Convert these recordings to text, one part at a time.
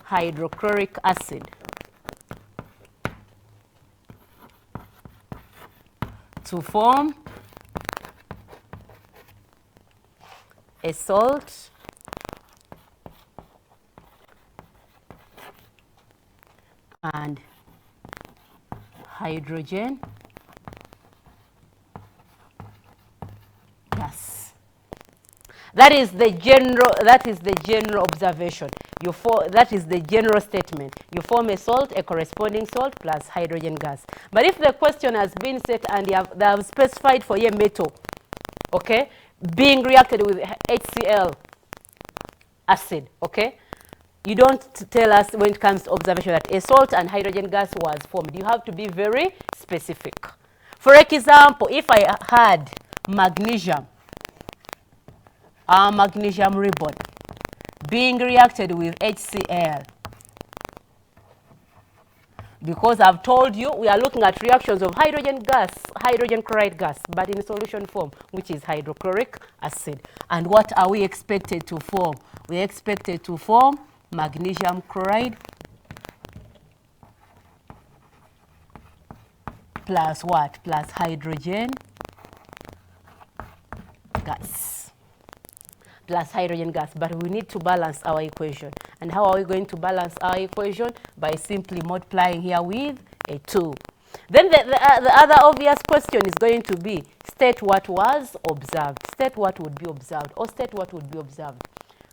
hydrochloric acid to form a salt and hydrogen gas. That is the general observation. That is the general statement. You form a salt, a corresponding salt plus hydrogen gas. But if the question has been set and they have specified for a metal, okay, being reacted with HCl acid, okay, you don't tell us when it comes to observation that a salt and hydrogen gas was formed. You have to be very specific. For example, if I had magnesium ribbon being reacted with HCl, because I've told you we are looking at reactions of hydrogen chloride gas, but in solution form, which is hydrochloric acid. And what are we expected to form? We're expected to form magnesium chloride plus what? Plus hydrogen gas. Plus hydrogen gas. But we need to balance our equation. And how are we going to balance our equation? By simply multiplying here with a 2. Then the other obvious question is going to be state what was observed. State what would be observed, or state what would be observed.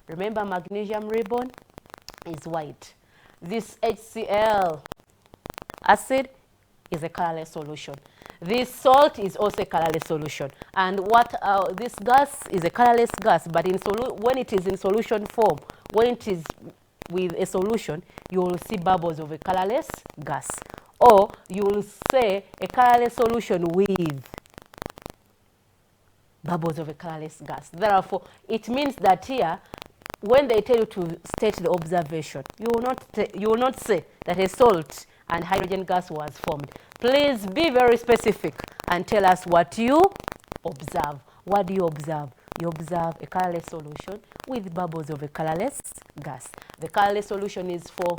Remember, magnesium ribbon is white. This HCl acid is a colorless solution. This salt is also a colorless solution. And this gas is a colorless gas, but when it is in solution form, when it is with a solution, you will see bubbles of a colorless gas. Or you will say a colorless solution with bubbles of a colorless gas. Therefore, it means that here, when they tell you to state the observation, you will not say that a salt and hydrogen gas was formed. Please be very specific and tell us what you observe. What do you observe? You observe a colorless solution with bubbles of a colorless gas. The colorless solution is for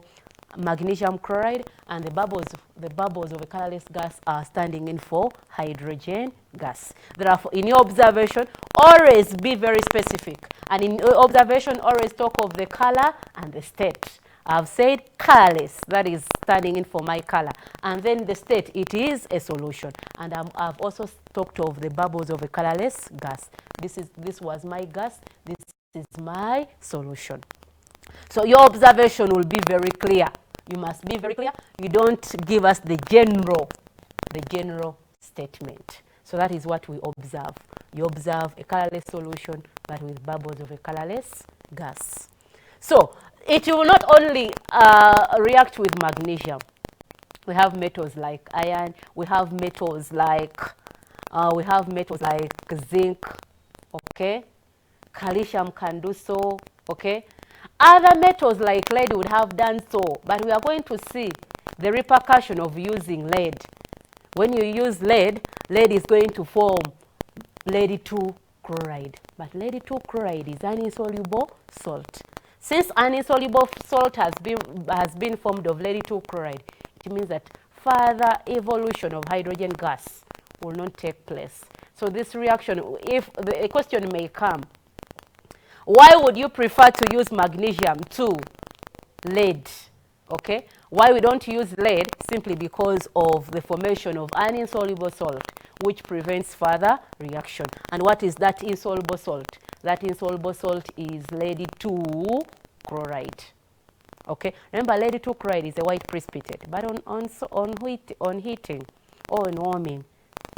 magnesium chloride, and the bubbles of a colorless gas are standing in for hydrogen gas. Therefore, in your observation, always be very specific. And in your observation, always talk of the color and the state. I've said colorless, that is standing in for my color. And then the state, it is a solution. And I've also talked of the bubbles of a colorless gas. This was my gas, this is my solution. So your observation will be very clear. You must be very clear. You don't give us the general statement. So that is what we observe. You observe a colorless solution, but with bubbles of a colorless gas. So it will not only react with magnesium. We have metals like iron. We have metals like zinc. Okay, calcium can do so. Okay. Other metals like lead would have done so, but we are going to see the repercussion of using lead. When you use lead, lead is going to form lead-2 chloride. But lead-2 chloride is an insoluble salt. Since an insoluble salt has been formed of lead-2 chloride, it means that further evolution of hydrogen gas will not take place. So this reaction, if a question may come, why would you prefer to use magnesium to lead? Okay, why we don't use lead? Simply because of the formation of an insoluble salt, which prevents further reaction. And what is that insoluble salt? That insoluble salt is lead-2 chloride. Okay, remember lead-2 chloride is a white precipitate, but on heating or on warming,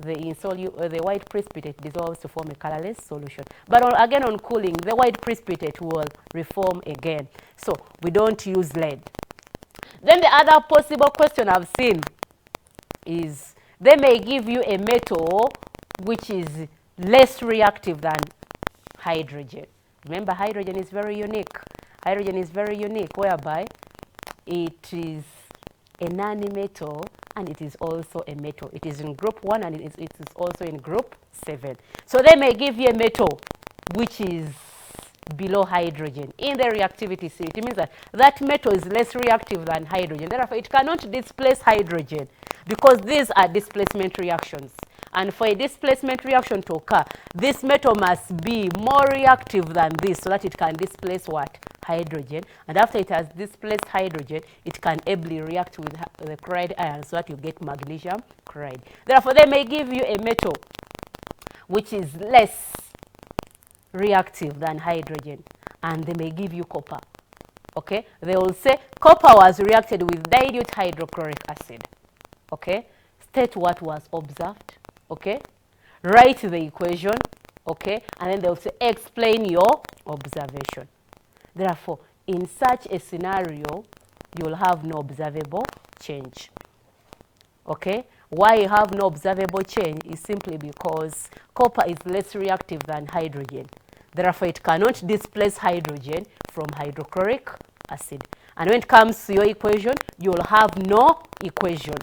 the white precipitate dissolves to form a colorless solution. But again on cooling, the white precipitate will reform again. So we don't use lead. Then the other possible question I've seen is they may give you a metal which is less reactive than hydrogen. Remember, hydrogen is very unique. Hydrogen is very unique, whereby it is a non-metal and it is also a metal. It is in group 1 and it is also in group 7. So they may give you a metal which is below hydrogen in the reactivity state. It means that that metal is less reactive than hydrogen. Therefore, it cannot displace hydrogen because these are displacement reactions. And for a displacement reaction to occur, this metal must be more reactive than this so that it can displace what? Hydrogen. And after it has displaced hydrogen, it can ably react with the chloride ion so that you get magnesium chloride. Therefore, they may give you a metal which is less reactive than hydrogen, and they may give you copper. Okay, they will say copper was reacted with dilute hydrochloric acid. Okay, state what was observed. Okay, write the equation. Okay, and then they will say explain your observation. Therefore, in such a scenario, you will have no observable change. Okay, why you have no observable change is simply because copper is less reactive than hydrogen. Therefore, it cannot displace hydrogen from hydrochloric acid. And when it comes to your equation, you will have no equation.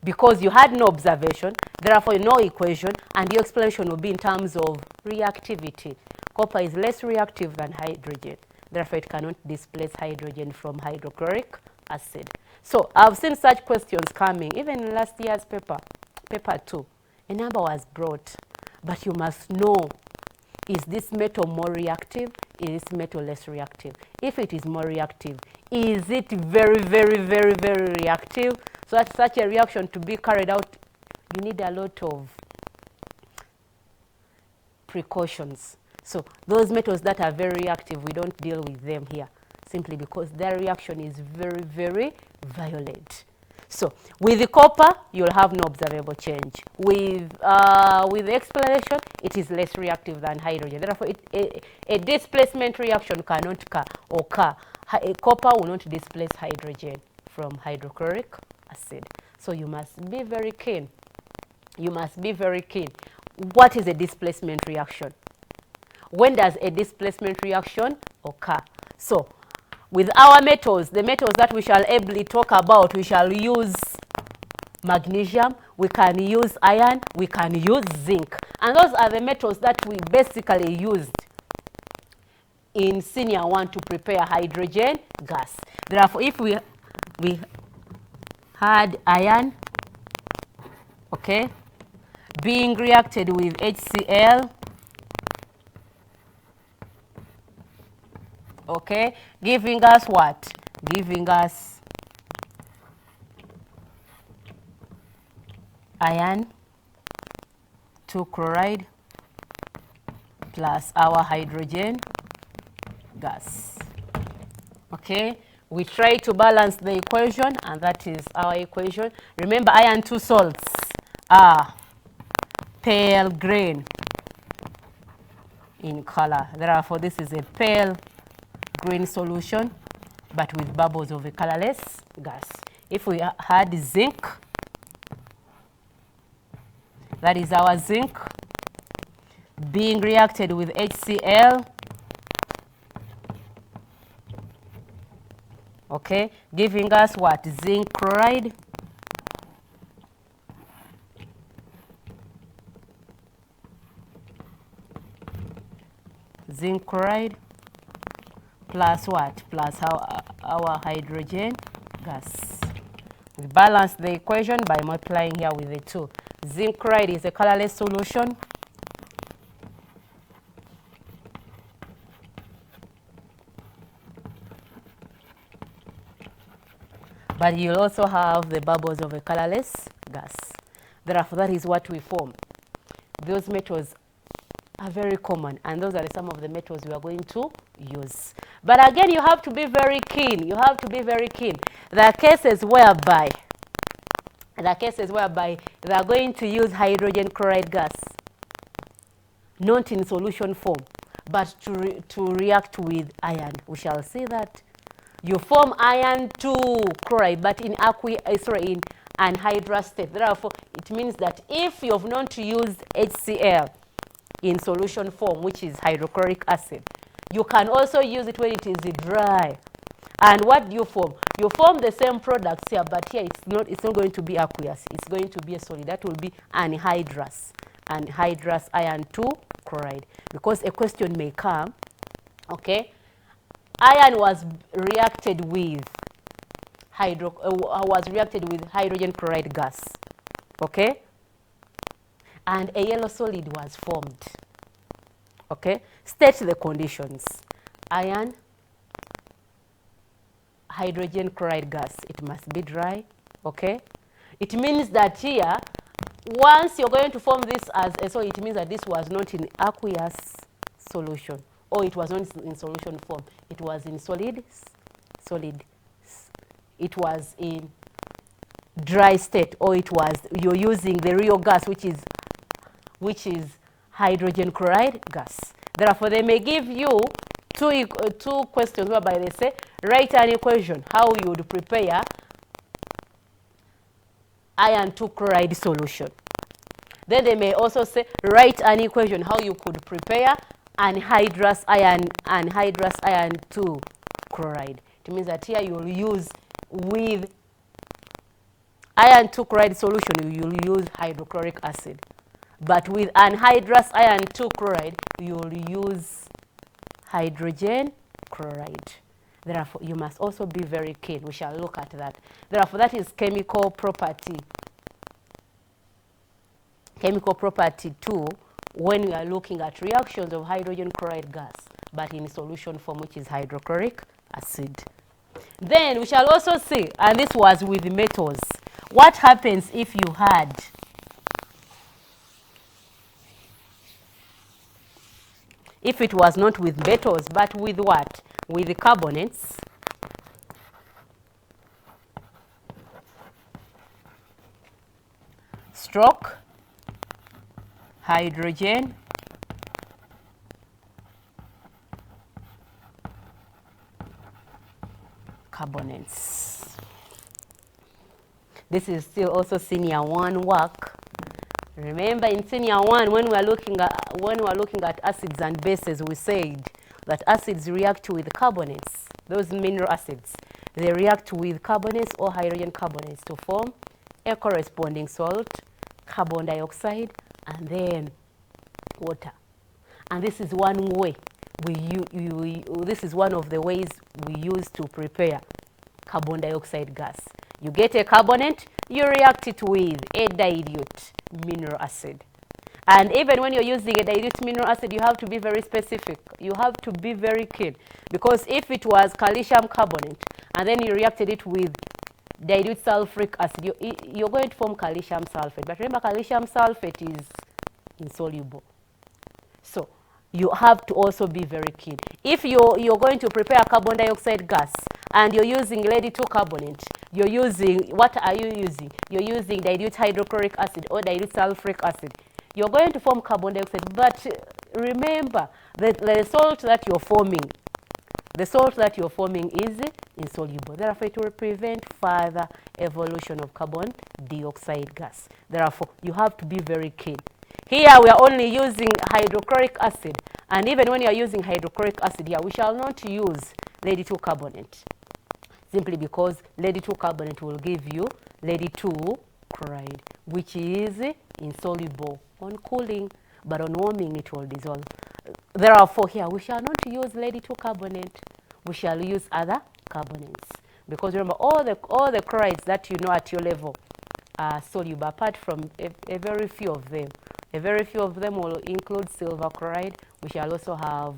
Because you had no observation, therefore no equation, and your explanation will be in terms of reactivity. Copper is less reactive than hydrogen. Therefore, it cannot displace hydrogen from hydrochloric acid. So I've seen such questions coming, even in last year's paper 2. A number was brought, but you must know, is this metal more reactive? Is this metal less reactive? If it is more reactive, is it very, very, very, very reactive? So that such a reaction to be carried out, you need a lot of precautions. So those metals that are very reactive, we don't deal with them here, simply because their reaction is very, very violent. So with the copper, you'll have no observable change. With the explanation, it is less reactive than hydrogen. Therefore, a displacement reaction cannot occur. Copper will not displace hydrogen from hydrochloric acid. So you must be very keen. You must be very keen. What is a displacement reaction? When does a displacement reaction occur? So with our metals, the metals that we shall ably talk about, we shall use magnesium, we can use iron, we can use zinc. And those are the metals that we basically used in senior 1 to prepare hydrogen gas. Therefore, if we had iron, okay, being reacted with HCl, okay, giving us what? Giving us iron 2 chloride plus our hydrogen gas. Okay, we try to balance the equation, and that is our equation. Remember, iron 2 salts are pale green in color. Therefore, this is a pale green solution, but with bubbles of a colorless gas. If we had zinc, that is our zinc, being reacted with HCl, okay, giving us what? Zinc chloride. Zinc chloride plus what? Plus our hydrogen gas. We balance the equation by multiplying here with the 2. Zinc chloride is a colorless solution. But you'll also have the bubbles of a colorless gas. Therefore, that is what we form. Those metals are very common, and those are some of the metals we are going to use. But again, you have to be very keen. You have to be very keen. There are cases whereby they are going to use hydrogen chloride gas, not in solution form, but to react with iron. We shall see that. You form iron 2 chloride, but in anhydrous state. Therefore, it means that if you have not used HCl in solution form, which is hydrochloric acid, you can also use it when it is dry. And what do you form? You form the same products here, but here it's not going to be aqueous. It's going to be a solid. That will be anhydrous iron 2 chloride, because a question may come, okay? Iron was reacted with hydrogen chloride gas, okay? And a yellow solid was formed, okay? State the conditions. Iron, hydrogen chloride gas, it must be dry, okay? It means that here, once you're going to form this as a solid, it means that this was not in aqueous solution, or it was not in solution form. It was in solid. It was in dry state, or it was, you're using the real gas, which is hydrogen chloride gas. Therefore, they may give you two questions whereby they say, write an equation how you would prepare iron 2 chloride solution. Then they may also say, write an equation how you could prepare anhydrous iron 2 chloride. It means that here you'll use, with iron 2 chloride solution, you'll use hydrochloric acid. But with anhydrous iron 2 chloride, you'll use hydrogen chloride. Therefore, you must also be very keen. We shall look at that. Therefore, that is chemical property. Chemical property 2, when we are looking at reactions of hydrogen chloride gas, but in solution form, which is hydrochloric acid. Then we shall also see, and this was with metals, what happens if you had if it was not with metals, but with what? With the carbonates. Stroke hydrogen carbonates. This is still also senior 1 work. Remember, in senior 1, when we are looking at acids and bases, we said that acids react with carbonates. Those mineral acids, they react with carbonates or hydrogen carbonates to form a corresponding salt, carbon dioxide, and then water. And this is one way this is one of the ways we use to prepare carbon dioxide gas. You get a carbonate, you react it with a dilute mineral acid. And even when you're using a dilute mineral acid, you have to be very specific. You have to be very keen. Because if it was calcium carbonate, and then you reacted it with dilute sulfuric acid, you're going to form calcium sulfate. But remember, calcium sulfate is insoluble. So you have to also be very keen. If you're going to prepare carbon dioxide gas and you're using lead 2 carbonate, you're using, what are you using? You're using dilute hydrochloric acid or dilute sulfuric acid. You're going to form carbon dioxide, but remember that the salt that you're forming is insoluble. Therefore, it will prevent further evolution of carbon dioxide gas. Therefore, you have to be very keen. Here we are only using hydrochloric acid, and even when you are using hydrochloric acid here, we shall not use lead 2 carbonate, simply because lead 2 carbonate will give you lead 2 chloride, which is insoluble on cooling, but on warming it will dissolve. Therefore, here we shall not use lead 2 carbonate. We shall use other carbonates, because remember, all the chlorides that you know at your level are soluble, apart from a very few of them. A very few of them will include silver chloride. We shall also have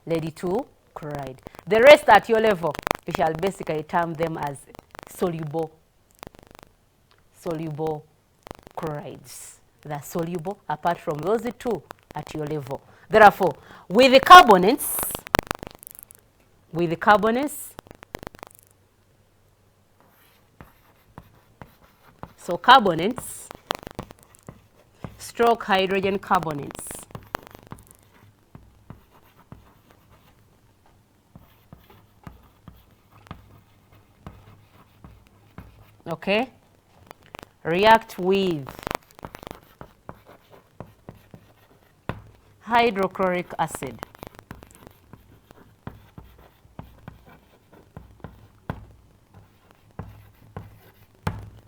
lead 2 chloride. The rest at your level, we shall basically term them as soluble chlorides. They're soluble apart from those 2 at your level. Therefore, with the carbonates, so carbonates, stroke hydrogen carbonates, okay, react with hydrochloric acid.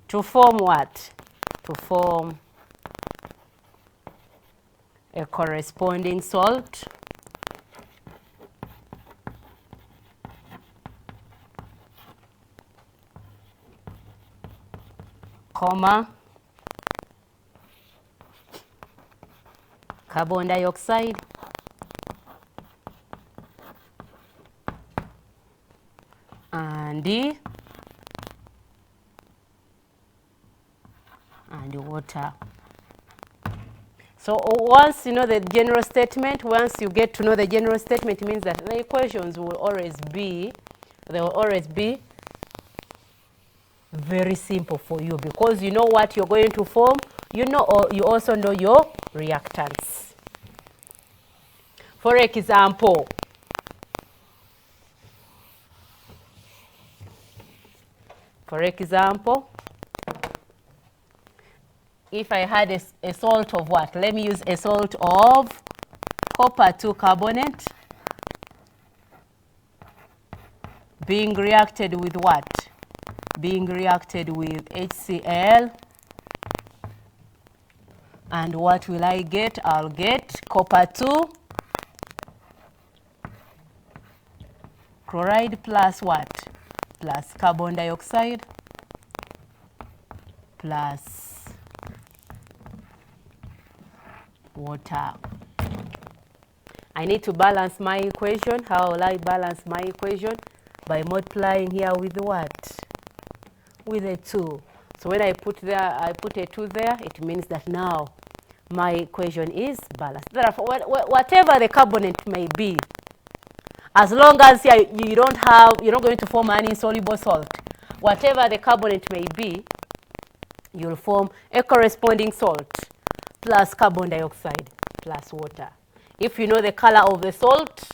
To form what? To form a corresponding salt, comma, carbon dioxide, and water. So once you know the general statement, once you get to know the general statement, it means that the equations will always be, very simple for you, because you know what you're going to form, you know, or you also know your reactants. For example, if I had a salt of what? Let me use a salt of copper 2 carbonate being reacted with what? Being reacted with HCl. And what will I get? I'll get copper 2 chloride plus what? Plus carbon dioxide plus water. I need to balance my equation. How will I balance my equation? By multiplying here with what? With a 2. So when I put a 2 there, it means that now my equation is balanced. Therefore, whatever the carbonate may be, as long as you're not going to form an insoluble salt, whatever the carbonate may be, you'll form a corresponding salt plus carbon dioxide plus water. If you know the color of the salt,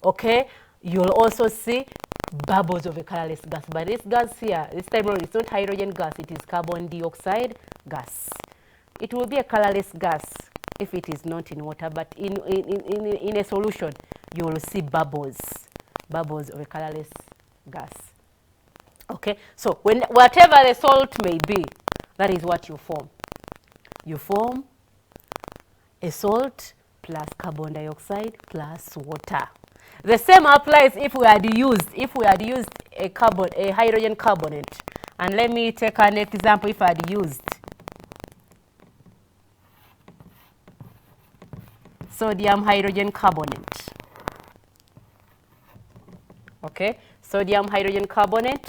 okay, you'll also see bubbles of a colorless gas. But this gas here, this time around, it's not hydrogen gas, it is carbon dioxide gas. It will be a colorless gas if it is not in water, but in a solution, you will see bubbles of a colorless gas. Okay, so whatever the salt may be, that is what you form. You form a salt plus carbon dioxide plus water. The same applies if we had used a hydrogen carbonate. And let me take an example. If I had used sodium hydrogen carbonate. Okay, sodium hydrogen carbonate.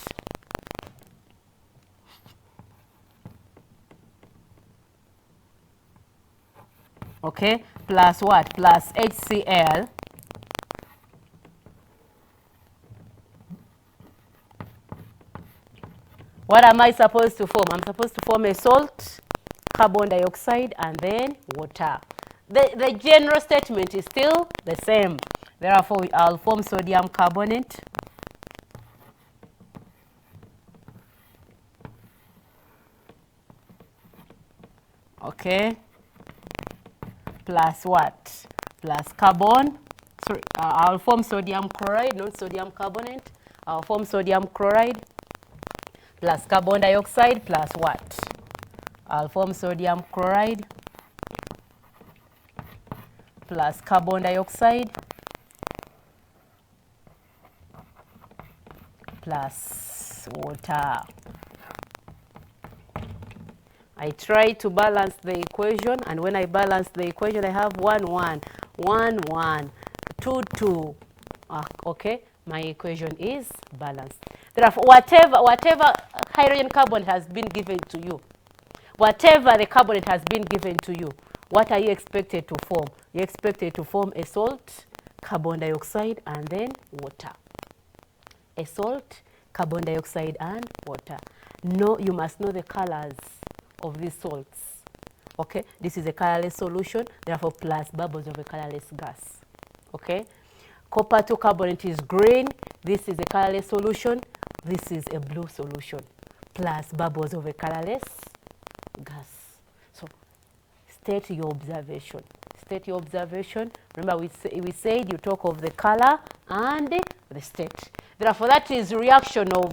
Okay, plus what? Plus HCl. What am I supposed to form? I'm supposed to form a salt, carbon dioxide, and then water. The general statement is still the same. Therefore, I'll form sodium carbonate. Okay. Plus what? Plus carbon. Sorry, I'll form sodium chloride, not sodium carbonate. I'll form sodium chloride plus carbon dioxide plus what? I'll form sodium chloride plus carbon dioxide plus water. I try to balance the equation, and when I balance the equation, I have 1, 1, 1, 1, 2, 2. Okay, my equation is balanced. Therefore, whatever hydrogen carbonate has been given to you, whatever the carbonate has been given to you, what are you expected to form? You're expected to form a salt, carbon dioxide, and then water. A salt, carbon dioxide, and water. No, you must know the colors of these salts. Okay, this is a colorless solution, therefore plus bubbles of a colorless gas. Okay, copper 2 carbonate is green. This is a colorless solution. This is a blue solution, plus bubbles of a colorless gas. So state your observation. State your observation. Remember, we said you talk of the color and the state. Therefore, that is reaction of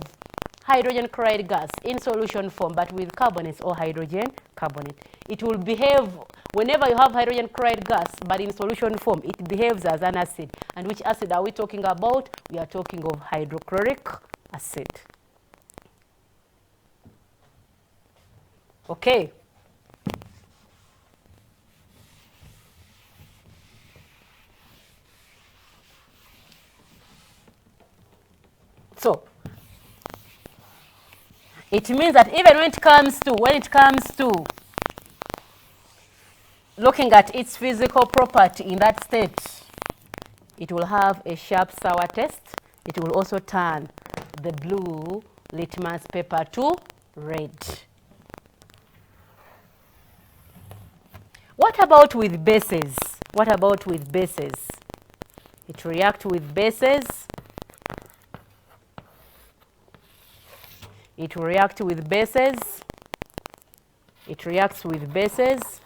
hydrogen chloride gas in solution form, but with carbonates or hydrogen carbonate. It will behave Whenever you have hydrogen chloride gas, but in solution form, it behaves as an acid. And which acid are we talking about? We are talking of hydrochloric acid. Okay. So, it means that even when it comes to looking at its physical property in that state, it will have a sharp sour taste. It will also turn the blue litmus paper to red. What about with bases? What about with bases? It reacts with bases. It reacts with bases. It reacts with bases.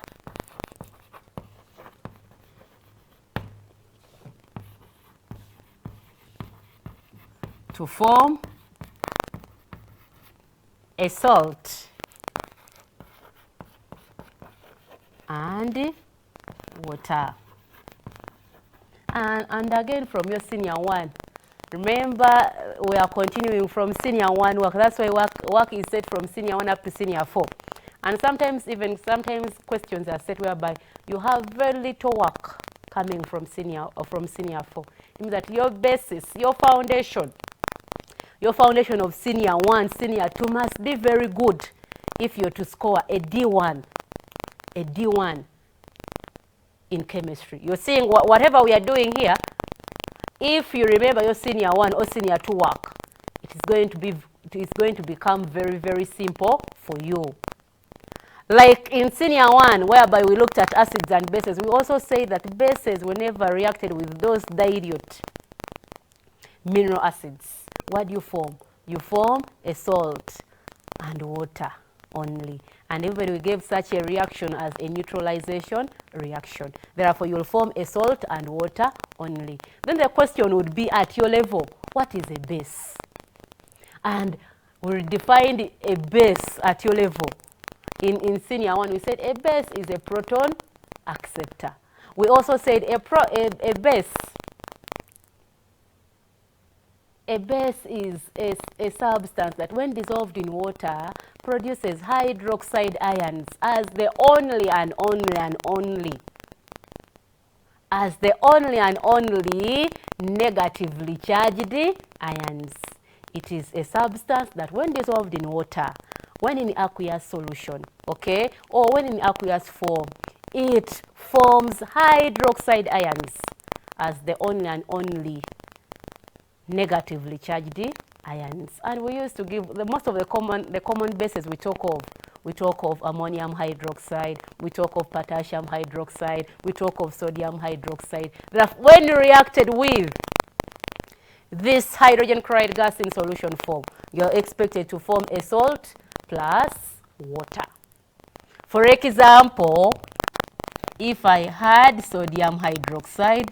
To form a salt and water. And again from your senior one, remember we are continuing from senior one work. That's why work is set from senior one up to senior 4. And sometimes questions are set whereby you have very little work coming from senior 4. It means that your basis, your foundation of senior 1, senior 2 must be very good if you're to score a D1 in chemistry. You're seeing whatever we are doing here, if you remember your senior 1 or senior 2 work, it is going to become very, very simple for you. Like in senior 1, whereby we looked at acids and bases, we also say that bases, whenever reacted with those dilute mineral acids, what do you form? You form a salt and water only. And everybody gave such a reaction as a neutralization reaction. Therefore, you will form a salt and water only. Then the question would be at your level, what is a base? And we defined a base at your level. In senior 1, we said a base is a proton acceptor. We also said a base is a substance that when dissolved in water produces hydroxide ions as the only negatively charged ions. It is a substance that when dissolved in water, when in aqueous solution, okay, or when in aqueous form, it forms hydroxide ions as the only negatively charged ions. And we used to give most of the common bases we talk of. We talk of ammonium hydroxide, we talk of potassium hydroxide, we talk of sodium hydroxide. When reacted with this hydrogen chloride gas in solution form, you're expected to form a salt plus water. For example, if I had sodium hydroxide,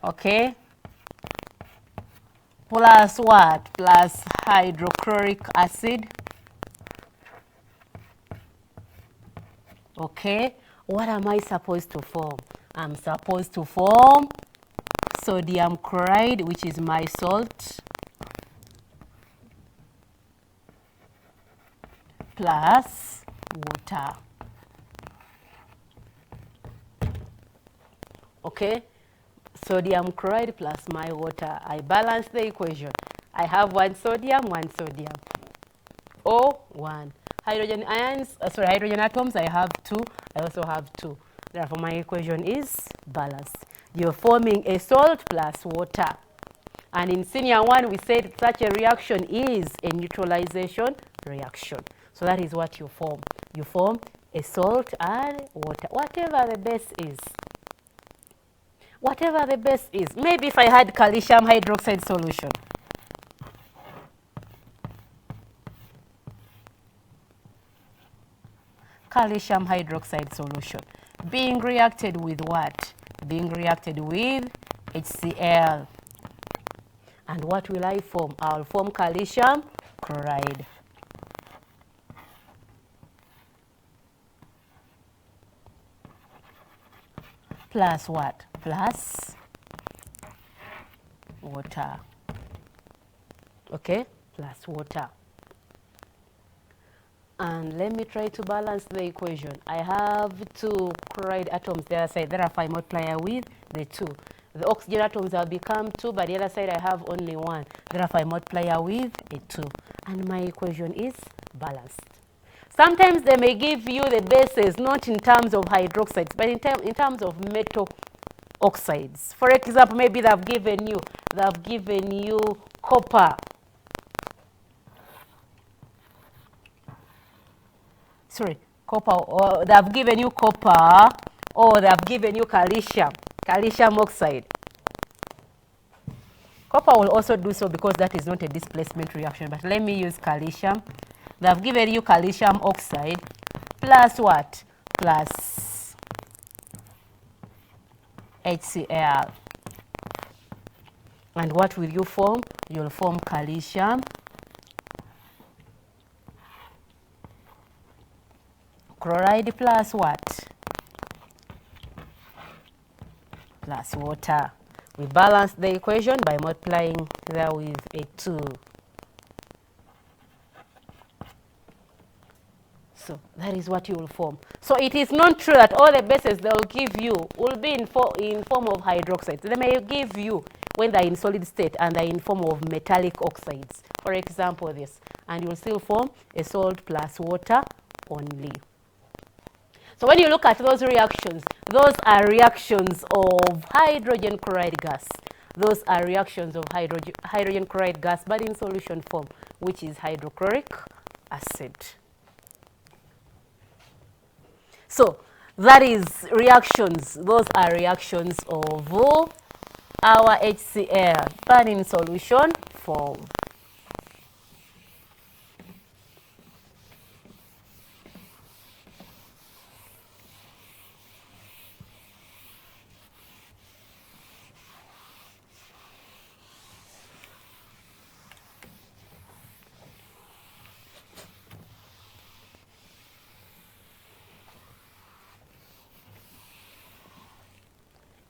okay, plus what? Plus hydrochloric acid. Okay, what am I supposed to form? I'm supposed to form sodium chloride, which is my salt, plus water. Okay, sodium chloride plus my water. I balance the equation. I have one sodium, O1. Hydrogen ions, hydrogen atoms, I have 2. I also have 2. Therefore, my equation is balanced. You're forming a salt plus water. And in senior 1, we said such a reaction is a neutralization reaction. So that is what you form. You form a salt and water, whatever the base is. Whatever the base is. Maybe if I had calcium hydroxide solution. Calcium hydroxide solution. Being reacted with what? Being reacted with HCl. And what will I form? I'll form calcium chloride. plus what? Plus water. Okay, plus water. And let me try to balance the equation. I have two chloride atoms the other side. Therefore, I multiply with the 2. The oxygen atoms have become 2, but the other side I have only 1. Therefore, I multiply with a 2. And my equation is balanced. Sometimes they may give you the bases not in terms of hydroxides, but in terms of metal oxides. For example, maybe they've given you copper. Sorry, copper, or they've given you copper, or they've given you calcium oxide. Copper will also do so because that is not a displacement reaction, but let me use calcium. They've given you calcium oxide plus what? Plus HCl. And what will you form? You'll form calcium chloride plus what? Plus water. We balance the equation by multiplying there with a 2. So that is what you will form. So it is not true that all the bases they will give you will be in form of hydroxides. They may give you when they're in solid state and they're in form of metallic oxides. For example, this. And you will still form a salt plus water only. So when you look at those reactions, those are reactions of hydrogen chloride gas. Those are reactions of hydrogen chloride gas, but in solution form, which is hydrochloric acid. So that is reactions. Those are reactions of our HCl, but in solution form.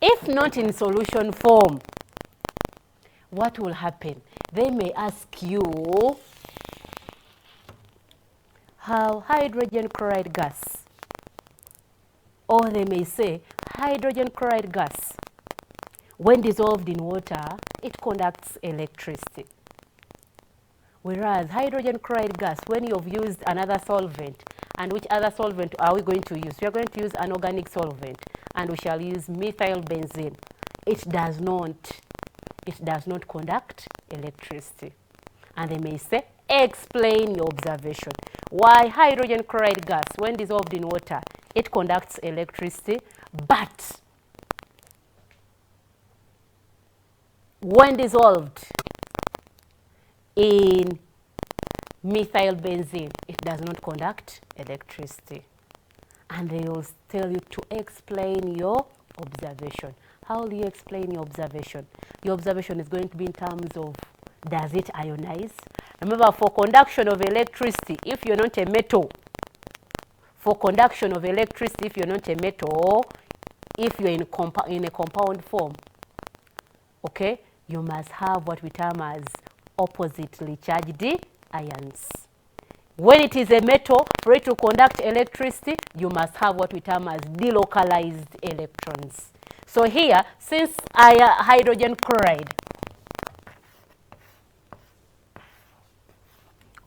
If not in solution form, what will happen? They may ask you how hydrogen chloride gas, or they may say hydrogen chloride gas, when dissolved in water, it conducts electricity. Whereas hydrogen chloride gas, when you've used another solvent, and which other solvent are we going to use? We are going to use an organic solvent, and we shall use methyl benzene. It does not conduct electricity. And they may say, explain your observation. Why hydrogen chloride gas, when dissolved in water, it conducts electricity, but when dissolved in methyl benzene, it does not conduct electricity. And they will tell you to explain your observation. How will you explain your observation? Your observation is going to be in terms of, does it ionize? Remember, for conduction of electricity, if you're not a metal, for conduction of electricity, if you're not a metal, if you're in a compound form, okay, you must have what we term as oppositely charged ions. When it is a metal, for it to conduct electricity, you must have what we term as delocalized electrons. So here, since hydrogen chloride,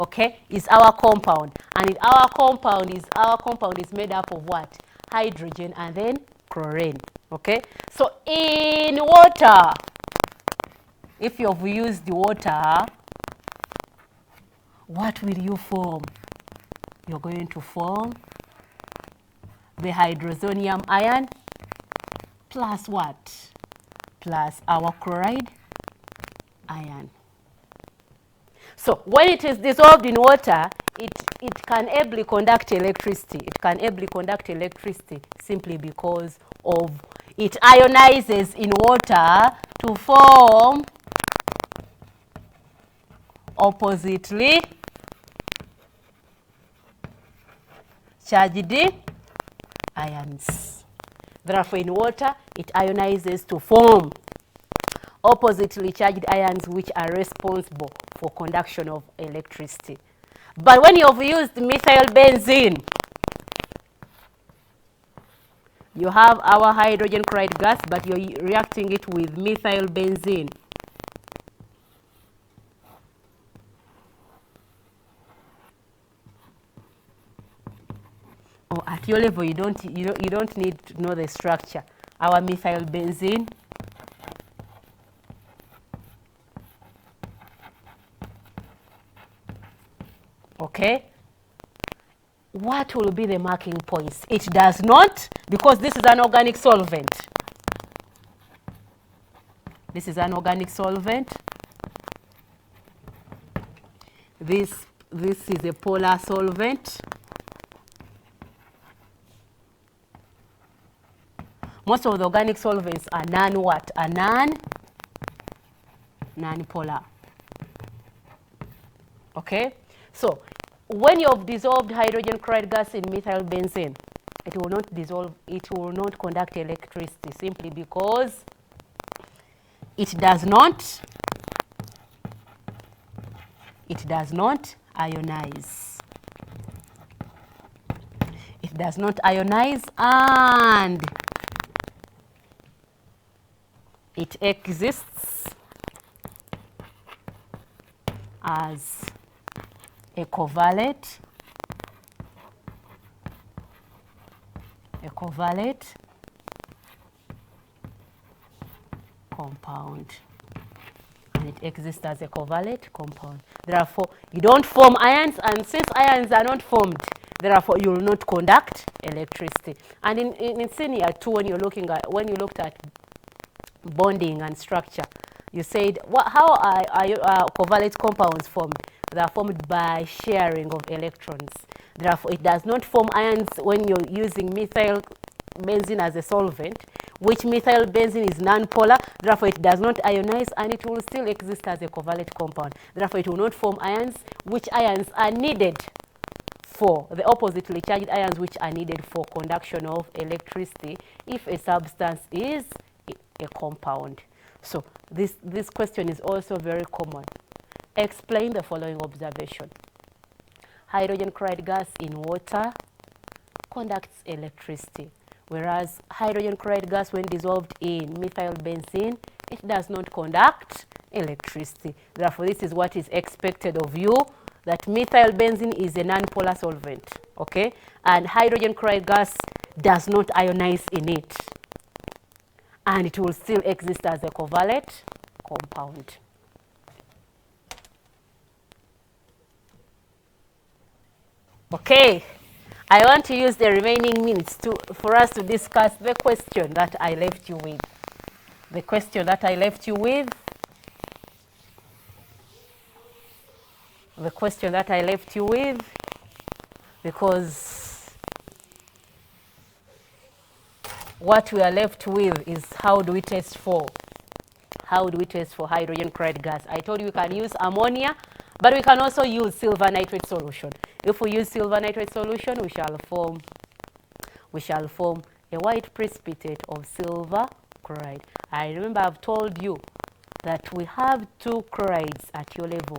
okay, is our compound, and our compound is made up of what? Hydrogen and then chlorine. Okay, so in water, if you've used water, what will you form? You're going to form the hydrozonium ion plus what? Plus our chloride ion. So when it is dissolved in water, it can ably conduct electricity. It can ably conduct electricity simply because of it ionizes in water to form oppositely charged ions. Therefore, in water, it ionizes to form oppositely charged ions which are responsible for conduction of electricity. But when you've used methylbenzene, you have our hydrogen chloride gas, but you're reacting it with methylbenzene. Or at your level, you don't need to know the structure. Our methylbenzene, okay. What will be the marking points? It does not, because this is an organic solvent. This is an organic solvent. This is a polar solvent. Most of the organic solvents are non-what? Are non-polar. Okay? So, when you have dissolved hydrogen chloride gas in methylbenzene, it will not dissolve, it will not conduct electricity simply because it does not ionize. It does not ionize, and it exists as a covalent compound, and it exists as a covalent compound. Therefore, you don't form ions, and since ions are not formed, therefore you will not conduct electricity. And in senior 2, when you looked at bonding and structure, you said how are covalent compounds formed? They are formed by sharing of electrons. Therefore, it does not form ions when you're using methylbenzene as a solvent, which methylbenzene is non-polar. Therefore, it does not ionize, and it will still exist as a covalent compound. Therefore, it will not form ions, which ions are needed for the oppositely charged ions, which are needed for conduction of electricity if a substance is a compound. So this question is also very common. Explain the following observation. Hydrogen chloride gas in water conducts electricity, whereas hydrogen chloride gas, when dissolved in methylbenzene, it does not conduct electricity. Therefore, this is what is expected of you, that methylbenzene is a non-polar solvent, okay? And hydrogen chloride gas does not ionize in it, and it will still exist as a covalent compound. Okay, I want to use the remaining minutes for us to discuss the question that I left you with. The question that I left you with. The question that I left you with, because what we are left with is how do we test for hydrogen chloride gas. I told you we can use ammonia, but we can also use silver nitrate solution. If we use silver nitrate solution, we shall form a white precipitate of silver chloride. I remember I've told you that we have 2 chlorides at your level.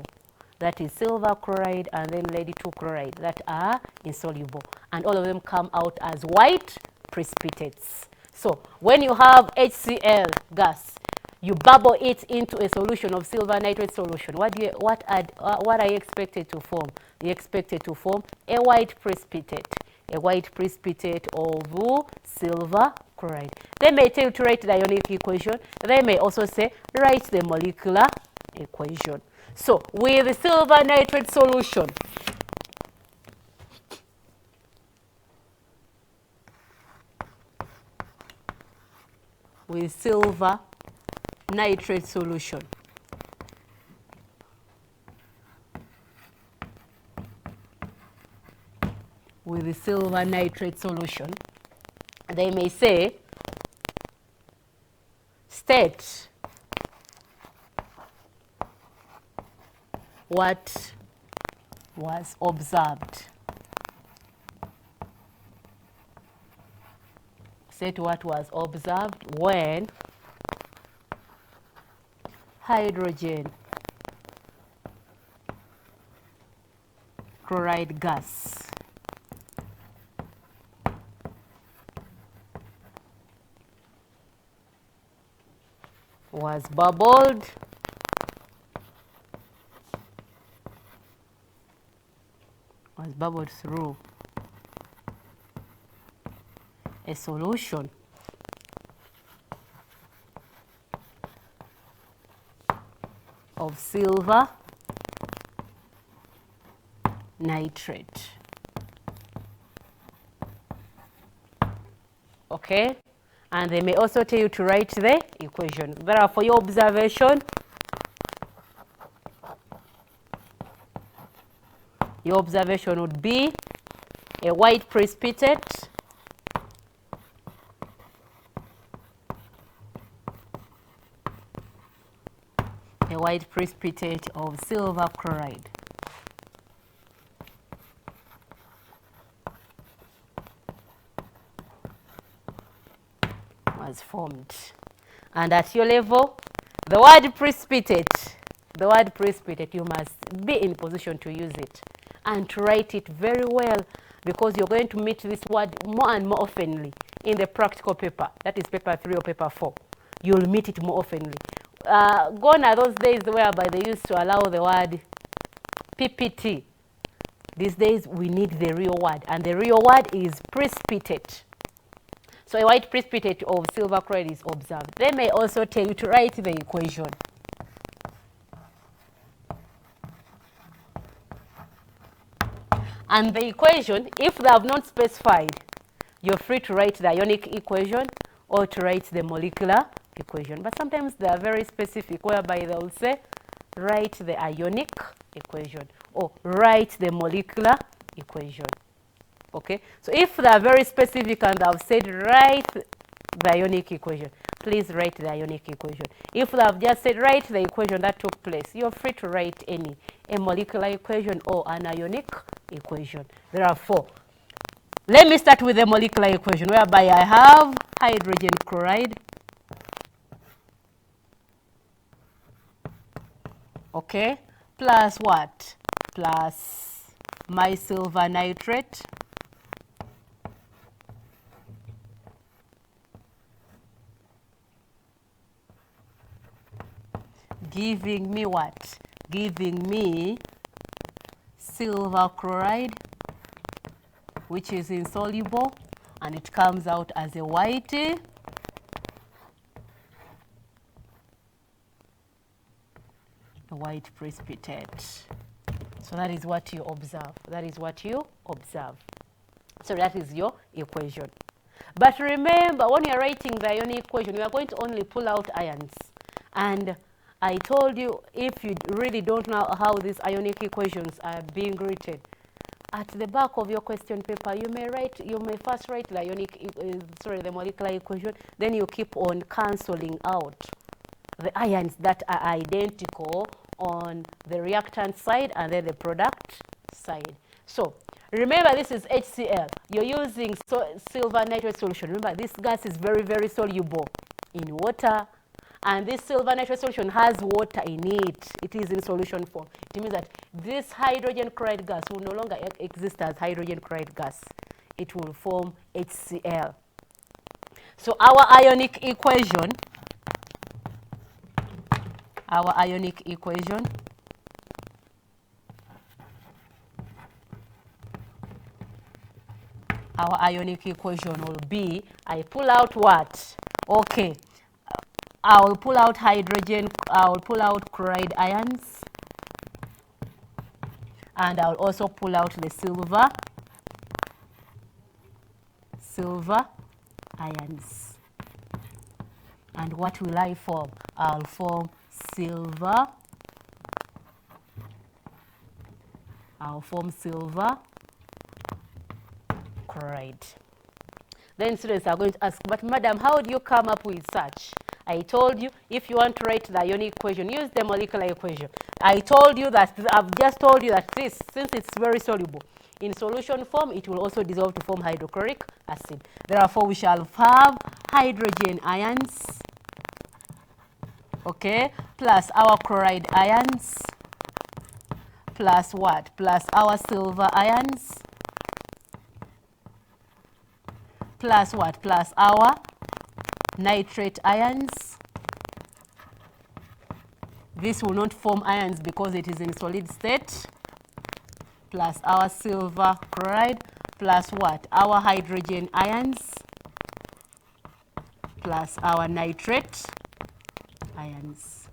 That is silver chloride and then lead 2 chloride that are insoluble. And all of them come out as white precipitates. So when you have HCl gas, you bubble it into a solution of silver nitrate solution. What are you expected to form? You expected to form a white precipitate of silver chloride. They may tell you to write the ionic equation. They may also say write the molecular equation. So with the silver nitrate solution, with silver nitrate solution, they may say state what was observed. State what was observed when hydrogen chloride gas was bubbled through a solution of silver nitrate. Okay, and they may also tell you to write the equation. Therefore, for your observation, would be a white precipitate of silver chloride was formed. And at your level, the word precipitate, you must be in position to use it and to write it very well, because you're going to meet this word more and more oftenly in the practical paper. That is paper 3 or paper 4. You'll meet it more oftenly. Gone are those days whereby they used to allow the word PPT. These days we need the real word, and the real word is precipitate. So a white precipitate of silver chloride is observed. They may also tell you to write the equation. And the equation, if they have not specified, you're free to write the ionic equation or to write the molecular equation. But sometimes they are very specific, whereby they will say, write the ionic equation or write the molecular equation. Okay, so if they are very specific and I've said write the ionic equation, please write the ionic equation. If they have just said write the equation that took place, you're free to write any, a molecular equation or an ionic equation. There are 4. Let me start with the molecular equation, whereby I have hydrogen chloride, okay, plus what? Plus my silver nitrate, giving me what? Giving me silver chloride, which is insoluble, and it comes out as a white precipitate. So that is what you observe. So that is your equation. But remember, when you're writing the ionic equation, you are going to only pull out ions. And I told you, if you really don't know how these ionic equations are being written, at the back of your question paper, you may first write the the molecular equation, then you keep on cancelling out the ions that are identical on the reactant side and then the product side. So remember, this is HCl. You're using silver nitrate solution. Remember, this gas is very, very soluble in water. And this silver nitrate solution has water in it. It is in solution form. It means that this hydrogen chloride gas will no longer exist as hydrogen chloride gas. It will form HCl. So our ionic equation will be, I pull out what? Okay. I will pull out hydrogen, I will pull out chloride ions, and I will also pull out the silver ions. And what will I form? I'll form silver chloride. Then students are going to ask, but madam, how do you come up with such? I told you if you want to write the ionic equation, use the molecular equation. I told you that, I've just told you that this, since it's very soluble, in solution form, it will also dissolve to form hydrochloric acid. Therefore, we shall have hydrogen ions, okay, plus our chloride ions, plus what? Plus our silver ions, plus what? Plus our nitrate ions. This will not form ions because it is in solid state. Plus our silver chloride, plus what? Our hydrogen ions, plus our nitrate ions.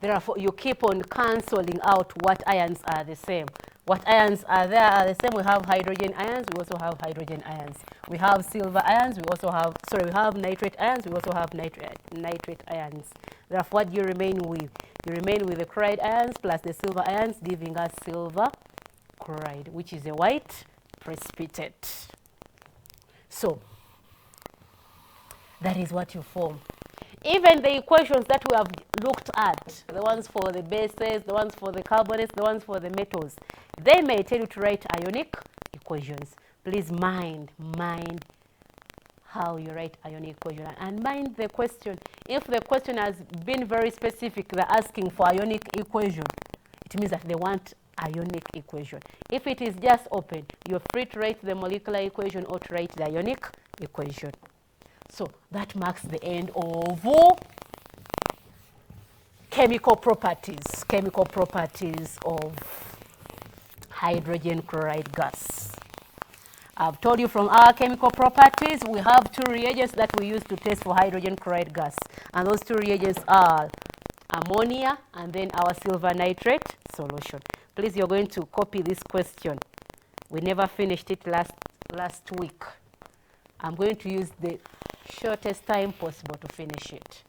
Therefore, you keep on cancelling out what ions are the same. What ions are there are the same. We have hydrogen ions, we also have hydrogen ions. We have silver ions, we also have, sorry, we have nitrate ions, we also have nitrate ions. Therefore, what do you remain with? You remain with the chloride ions plus the silver ions, giving us silver chloride, which is a white precipitate. So, that is what you form. Even the equations that we have looked at, the ones for the bases, the ones for the carbonates, the ones for the metals, they may tell you to write ionic equations. Please mind how you write ionic equation, and mind the question. If the question has been very specific, they're asking for ionic equation, it means that they want ionic equation. If it is just open, you're free to write the molecular equation or to write the ionic equation. So that marks the end of chemical properties of hydrogen chloride gas. I've told you from our chemical properties, we have two reagents that we use to test for hydrogen chloride gas. And those two reagents are ammonia and then our silver nitrate solution. Please, you're going to copy this question. We never finished it last week. I'm going to use the shortest time possible to finish it.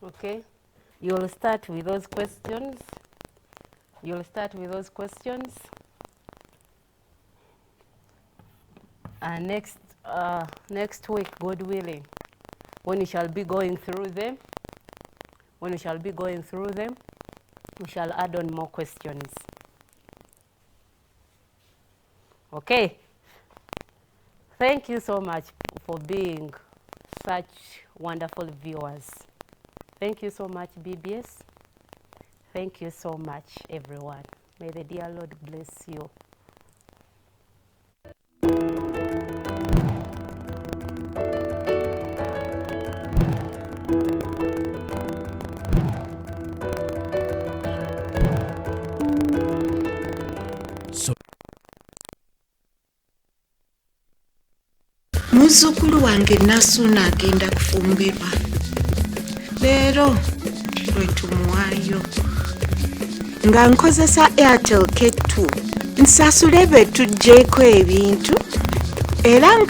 Okay, you'll start with those questions. You'll start with those questions. And next week, God willing, when we shall be going through them, we shall add on more questions. Okay. Thank you so much for being such wonderful viewers. Thank you so much, BBS. Thank you so much, everyone. May the dear Lord bless you. Muzzukulu wange Nasuna agenda kufumbirwa. Leero lwe tumuwaayo. Nga nkozesa Airtel K2 nsasule be tuggyeko ebintu era